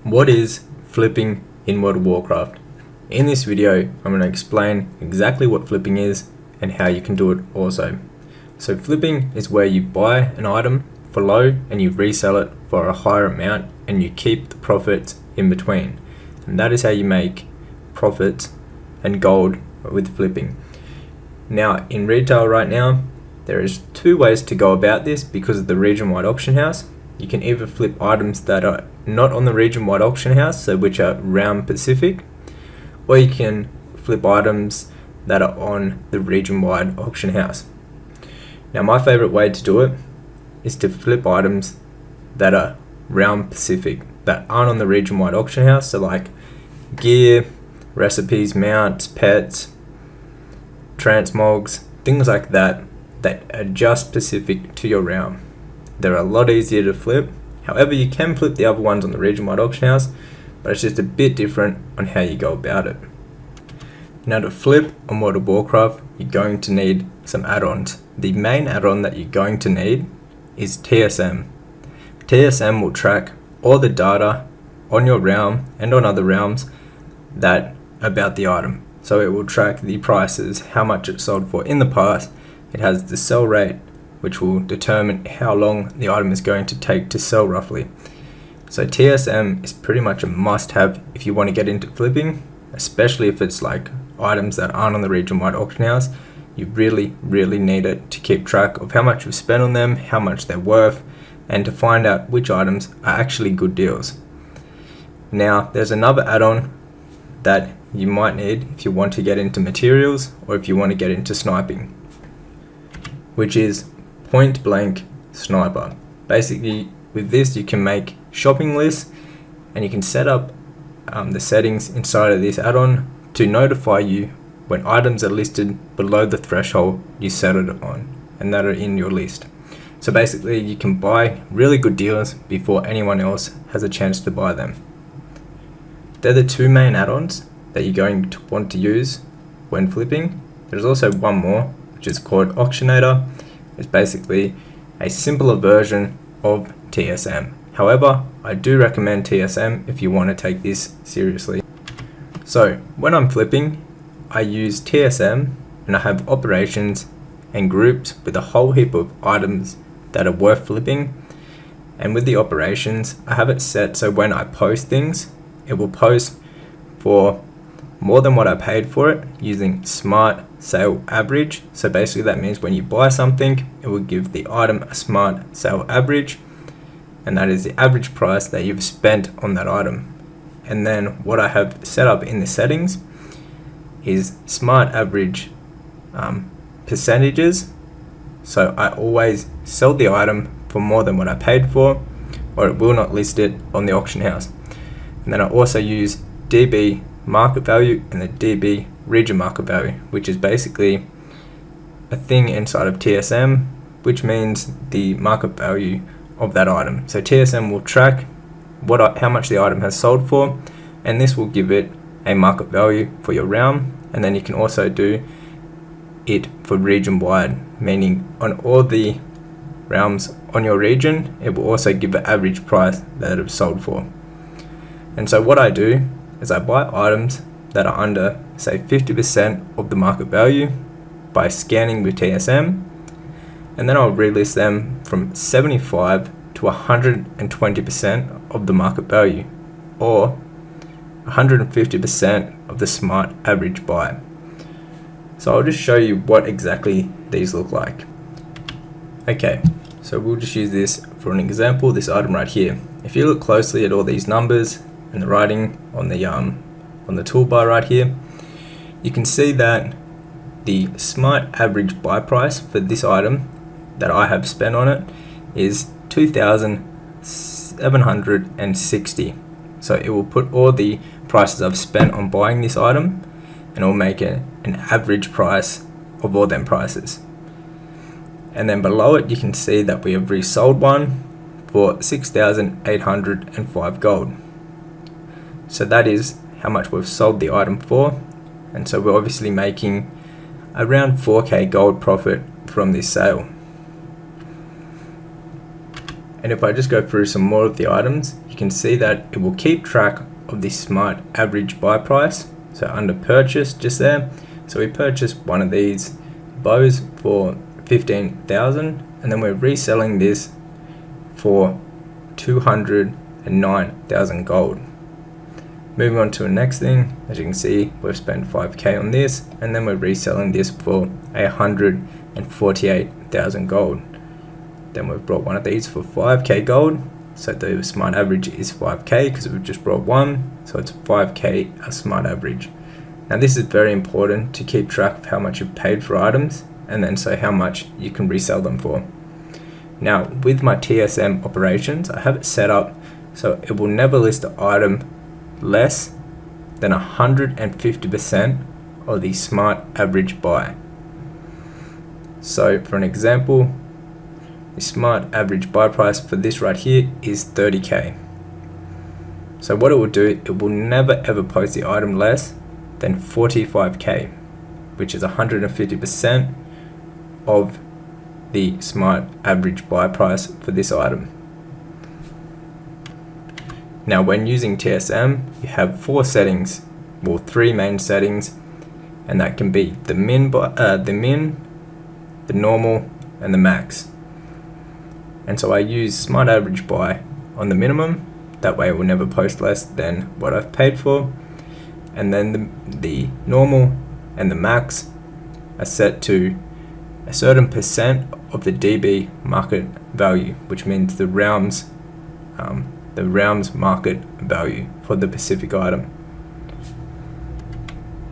What is flipping in World of Warcraft? In this video, I'm going to explain exactly what flipping is and how you can do it also. So flipping is where you buy an item for low and you resell it for a higher amount and you keep the profits in between. And that is how you make profits and gold with flipping. Now in retail right now, there is two ways to go about this because of the region-wide auction house. You can either flip items that are not on the region-wide auction house, so which are realm specific, or you can flip items that are on the region-wide auction house. Now my favorite way to do it is to flip items that are realm specific, that aren't on the region-wide auction house, so like gear, recipes, mounts, pets, transmogs, things like that are just specific to your realm. They're a lot easier to flip. However, you can flip the other ones on the region-wide auction house, but it's just a bit different on how you go about it. Now to flip on World of Warcraft, you're going to need some add-ons. The main add-on that you're going to need is TSM. TSM will track all the data on your realm and on other realms that about the item. So it will track the prices, how much it sold for in the past. It has the sell rate, which will determine how long the item is going to take to sell roughly. So TSM is pretty much a must-have if you want to get into flipping, especially if it's like items that aren't on the region-wide auction house. You really need it to keep track of how much you've spent on them, how much they're worth, and to find out which items are actually good deals. Now, there's another add-on that you might need if you want to get into materials or if you want to get into sniping, which is point blank sniper. Basically with this you can make shopping lists and you can set up the settings inside of this add-on to notify you when items are listed below the threshold you set it on and that are in your list. So basically you can buy really good deals before anyone else has a chance to buy them. They're the two main add-ons that you're going to want to use when flipping. There's also one more, which is called Auctionator. It's basically a simpler version of TSM. However, I do recommend TSM if you want to take this seriously. So when I'm flipping, I use TSM and I have operations and groups with a whole heap of items that are worth flipping. And with the operations, I have it set so when I post things, it will post for more than what I paid for it using smart sale average. So basically that means when you buy something, it will give the item a smart sale average, and that is the average price that you've spent on that item. And then what I have set up in the settings is smart average percentages. So I always sell the item for more than what I paid for, or it will not list it on the auction house. And then I also use DB market value and the DB region market value, which is basically a thing inside of TSM, which means the market value of that item. So TSM will track how much the item has sold for, and this will give it a market value for your realm. And then you can also do it for region wide, meaning on all the realms on your region, it will also give an average price that it was sold for. And so what I do is I buy items that are under, say, 50% of the market value by scanning with TSM, and then I'll relist them from 75 to 120% of the market value, or 150% of the smart average buy. So I'll just show you what exactly these look like. Okay, so we'll just use this for an example, this item right here. If you look closely at all these numbers and the writing on the toolbar right here, you can see that the smart average buy price for this item that I have spent on it is 2,760. So it will put all the prices I've spent on buying this item and it will make an average price of all them prices. And then below it you can see that we have resold one for 6,805 gold. So that is how much we've sold the item for, and so we're obviously making around 4k gold profit from this sale. And if I just go through some more of the items, you can see that it will keep track of the smart average buy price. So under purchase, just there, so we purchased one of these bows for 15,000, and then we're reselling this for 209,000 gold. Moving on to the next thing, as you can see, we've spent 5k on this, and then we're reselling this for 148,000 gold. Then we've brought one of these for 5k gold, so the smart average is 5k because we've just brought one, so it's 5k a smart average. Now this is very important to keep track of how much you've paid for items, and then so how much you can resell them for. Now with my TSM operations, I have it set up so it will never list the item less than 150% of the smart average buy. So for an example, the smart average buy price for this right here is 30k. So what it will do, it will never ever post the item less than 45k, which is 150% of the smart average buy price for this item. Now when using TSM, you have 4 settings, well 3 main settings, and that can be the min, the normal, and the max. And so I use smart average buy on the minimum, that way it will never post less than what I've paid for. And then the normal and the max are set to a certain percent of the DB market value, which means the realms market value for the specific item.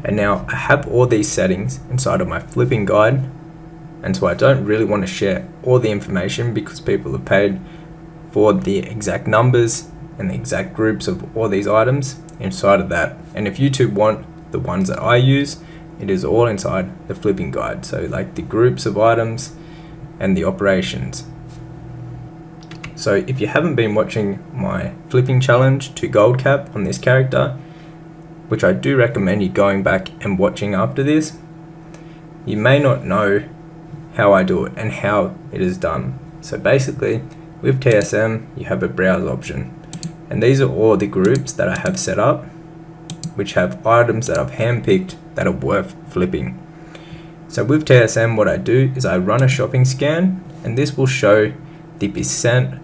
And now I have all these settings inside of my flipping guide, and so I don't really want to share all the information because people have paid for the exact numbers and the exact groups of all these items inside of that. And if you two want the ones that I use, it is all inside the flipping guide, so like the groups of items and the operations. So if you haven't been watching my flipping challenge to gold cap on this character, which I do recommend you going back and watching after this, you may not know how I do it and how it is done. So basically with TSM you have a browse option, and these are all the groups that I have set up which have items that I've handpicked that are worth flipping. So with TSM what I do is I run a shopping scan, and this will show the percent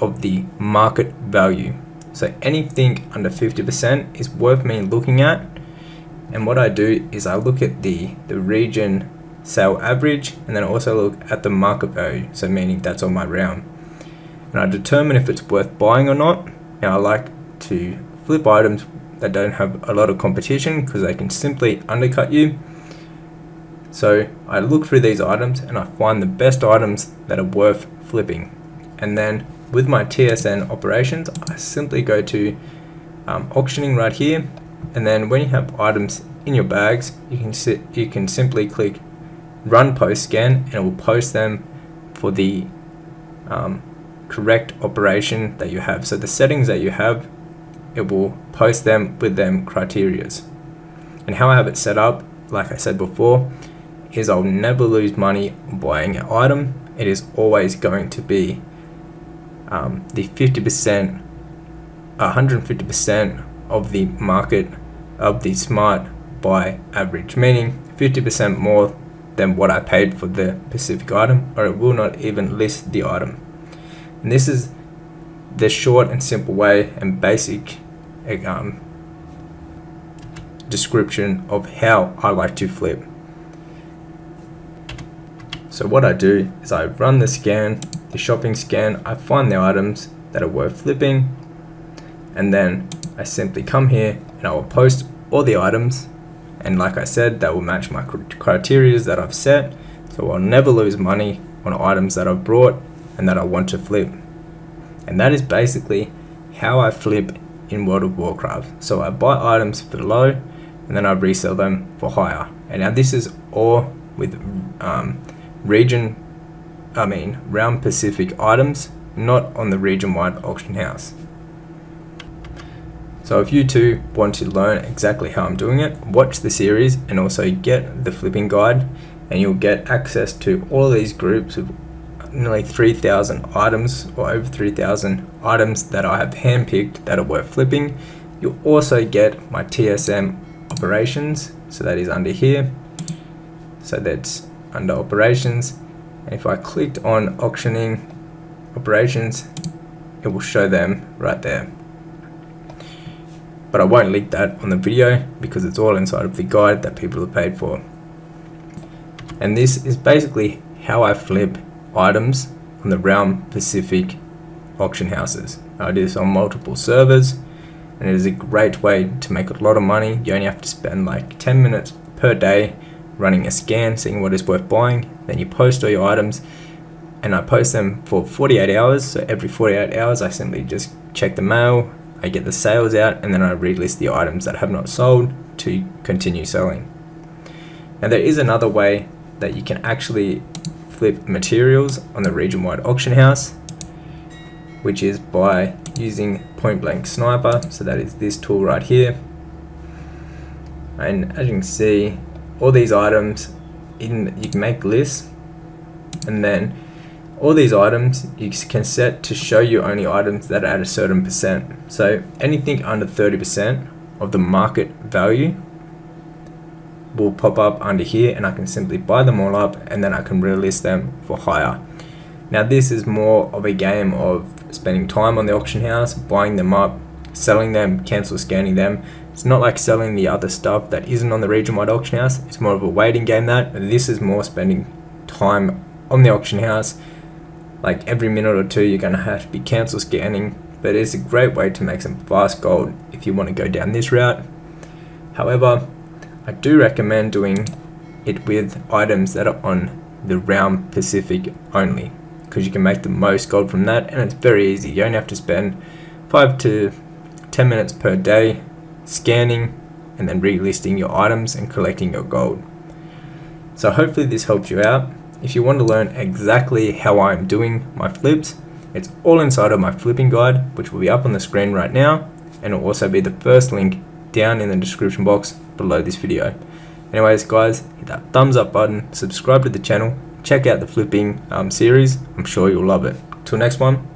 of the market value. So anything under 50% is worth me looking at, and what I do is I look at the region sale average, and then I also look at the market value, so meaning that's on my realm, and I determine if it's worth buying or not. Now I like to flip items that don't have a lot of competition because they can simply undercut you. So I look through these items and I find the best items that are worth flipping, and then with my TSM operations I simply go to auctioning right here, and then when you have items in your bags you can simply click run post scan, and it will post them for the correct operation that you have. So the settings that you have, it will post them with them criterias. And how I have it set up, like I said before, is I'll never lose money buying an item. It is always going to be the 50%, 150% of the market of the smart buy average, meaning 50% more than what I paid for the specific item, or it will not even list the item. And this is the short and simple way and basic description of how I like to flip. So what I do is I run the scan, the shopping scan, I find the items that are worth flipping, and then I simply come here and I will post all the items, and like I said, that will match my criteria that I've set, so I'll never lose money on items that I've brought and that I want to flip. And that is basically how I flip in World of Warcraft. So I buy items for low and then I resell them for higher. And now this is all with realm specific items, not on the region wide auction house. So if you too want to learn exactly how I'm doing it, watch the series and also get the flipping guide, and you'll get access to all of these groups of nearly 3,000 items, or over 3,000 items that I have handpicked that are worth flipping. You'll also get my TSM Operations, so that is under here. So that's under Operations. And if I clicked on Auctioning Operations, it will show them right there. But I won't link that on the video because it's all inside of the guide that people have paid for. And this is basically how I flip items on the Realm Pacific auction houses. I do this on multiple servers, and it is a great way to make a lot of money. You only have to spend like 10 minutes per day running a scan, seeing what is worth buying. Then you post all your items, and I post them for 48 hours. So every 48 hours I simply just check the mail, I get the sales out, and then I relist the items that have not sold to continue selling. Now there is another way that you can actually flip materials on the region-wide auction house, which is by using point blank sniper. So that is this tool right here. And as you can see, all these items, you can make lists, and then all these items you can set to show you only items that are at a certain percent. So anything under 30% of the market value will pop up under here, and I can simply buy them all up, and then I can relist them for higher. Now this is more of a game of spending time on the auction house, buying them up, selling them, cancel scanning them. It's not like selling the other stuff that isn't on the region-wide auction house. It's more of a waiting game that, but this is more spending time on the auction house. Like every minute or two you're going to have to be cancel scanning, but it's a great way to make some fast gold if you want to go down this route. However, I do recommend doing it with items that are on the Realm Pacific only, because you can make the most gold from that, and it's very easy. You only have to spend 5 to 10 minutes per day scanning and then relisting your items and collecting your gold. So hopefully this helped you out. If you want to learn exactly how I'm doing my flips, it's all inside of my flipping guide, which will be up on the screen right now, and it will also be the first link down in the description box below this video. Anyways guys, hit that thumbs up button, subscribe to the channel, check out the flipping series. I'm sure you'll love it. Till next one.